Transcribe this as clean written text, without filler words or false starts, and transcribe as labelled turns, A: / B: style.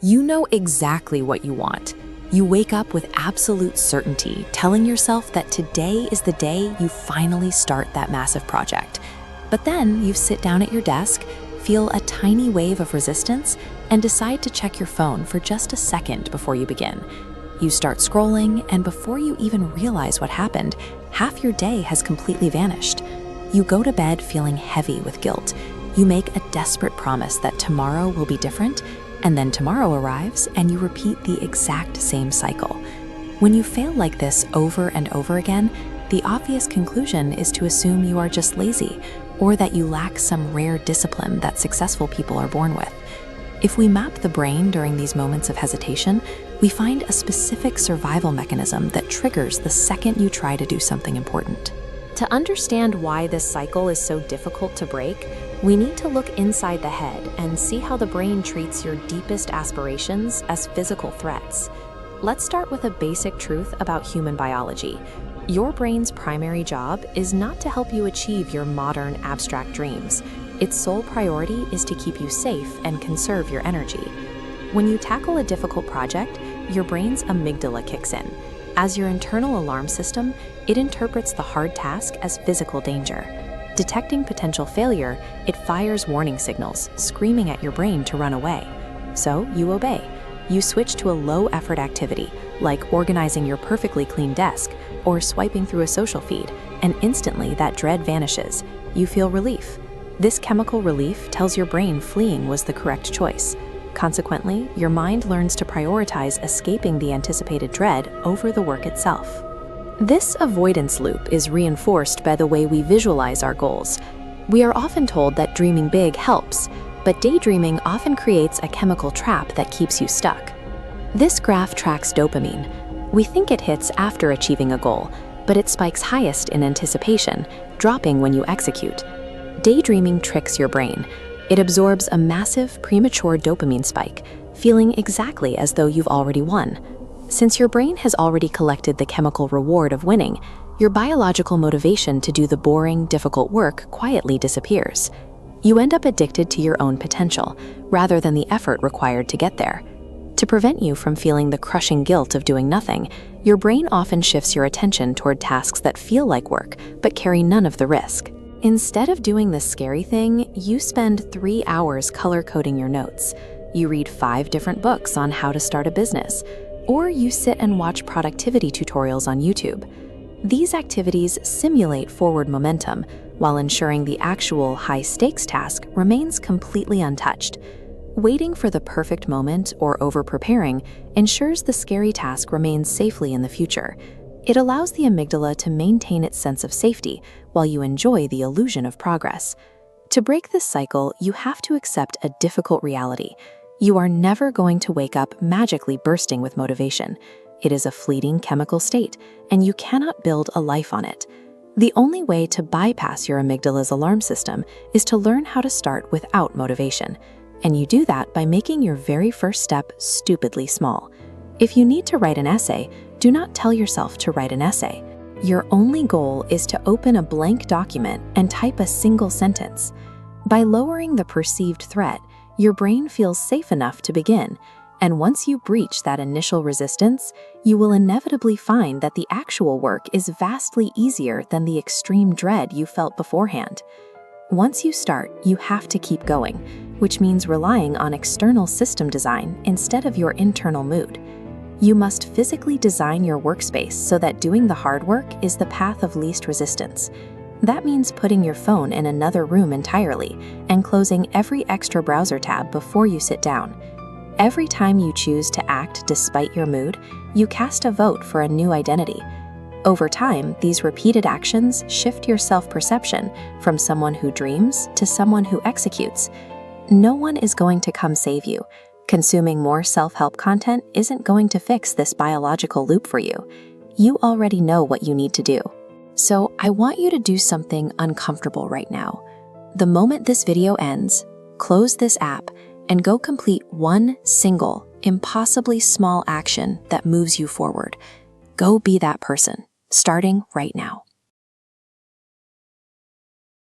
A: You know exactly what you want. You wake up with absolute certainty, telling yourself that today is the day you finally start that massive project. But then you sit down at your desk, feel a tiny wave of resistance, and decide to check your phone for just a second before you begin. You start scrolling, and before you even realize what happened, half your day has completely vanished. You go to bed feeling heavy with guilt. You make a desperate promise that tomorrow will be different, and then tomorrow arrives and you repeat the exact same cycle. When you fail like this over and over again, the obvious conclusion is to assume you are just lazy, or that you lack some rare discipline that successful people are born with. If we map the brain during these moments of hesitation, we find a specific survival mechanism that triggers the second you try to do something important. To understand why this cycle is so difficult to break, we need to look inside the head and see how the brain treats your deepest aspirations as physical threats. Let's start with a basic truth about human biology. Your brain's primary job is not to help you achieve your modern abstract dreams. Its sole priority is to keep you safe and conserve your energy. When you tackle a difficult project, your brain's amygdala kicks in. As your internal alarm system, it interprets the hard task as physical danger. Detecting potential failure, it fires warning signals, screaming at your brain to run away. So you obey. You switch to a low-effort activity, like organizing your perfectly clean desk or swiping through a social feed, and instantly that dread vanishes. You feel relief. This chemical relief tells your brain fleeing was the correct choice. Consequently, your mind learns to prioritize escaping the anticipated dread over the work itself. This avoidance loop is reinforced by the way we visualize our goals. We are often told that dreaming big helps, but daydreaming often creates a chemical trap that keeps you stuck. This graph tracks dopamine. We think it hits after achieving a goal, but it spikes highest in anticipation, dropping when you execute. Daydreaming tricks your brain. It absorbs a massive premature dopamine spike, feeling exactly as though you've already won. Since your brain has already collected the chemical reward of winning, your biological motivation to do the boring, difficult work quietly disappears. You end up addicted to your own potential, rather than the effort required to get there. To prevent you from feeling the crushing guilt of doing nothing, your brain often shifts your attention toward tasks that feel like work, but carry none of the risk. Instead of doing the scary thing, you spend 3 hours color-coding your notes. You read 5 different books on how to start a business, or you sit and watch productivity tutorials on YouTube. These activities simulate forward momentum while ensuring the actual high-stakes task remains completely untouched. Waiting for the perfect moment or over-preparing ensures the scary task remains safely in the future. It allows the amygdala to maintain its sense of safety while you enjoy the illusion of progress. To break this cycle, you have to accept a difficult reality. You are never going to wake up magically bursting with motivation. It is a fleeting chemical state, and you cannot build a life on it. The only way to bypass your amygdala's alarm system is to learn how to start without motivation. And you do that by making your very first step stupidly small. If you need to write an essay, do not tell yourself to write an essay. Your only goal is to open a blank document and type a single sentence. By lowering the perceived threat, your brain feels safe enough to begin, and once you breach that initial resistance, you will inevitably find that the actual work is vastly easier than the extreme dread you felt beforehand. Once you start, you have to keep going, which means relying on external system design instead of your internal mood. You must physically design your workspace so that doing the hard work is the path of least resistance. That means putting your phone in another room entirely and closing every extra browser tab before you sit down. Every time you choose to act despite your mood, you cast a vote for a new identity. Over time, these repeated actions shift your self-perception from someone who dreams to someone who executes. No one is going to come save you. Consuming more self-help content isn't going to fix this biological loop for you. You already know what you need to do. So I want you to do something uncomfortable right now. The moment this video ends, close this app and go complete one single, impossibly small action that moves you forward. Go be that person, starting right now.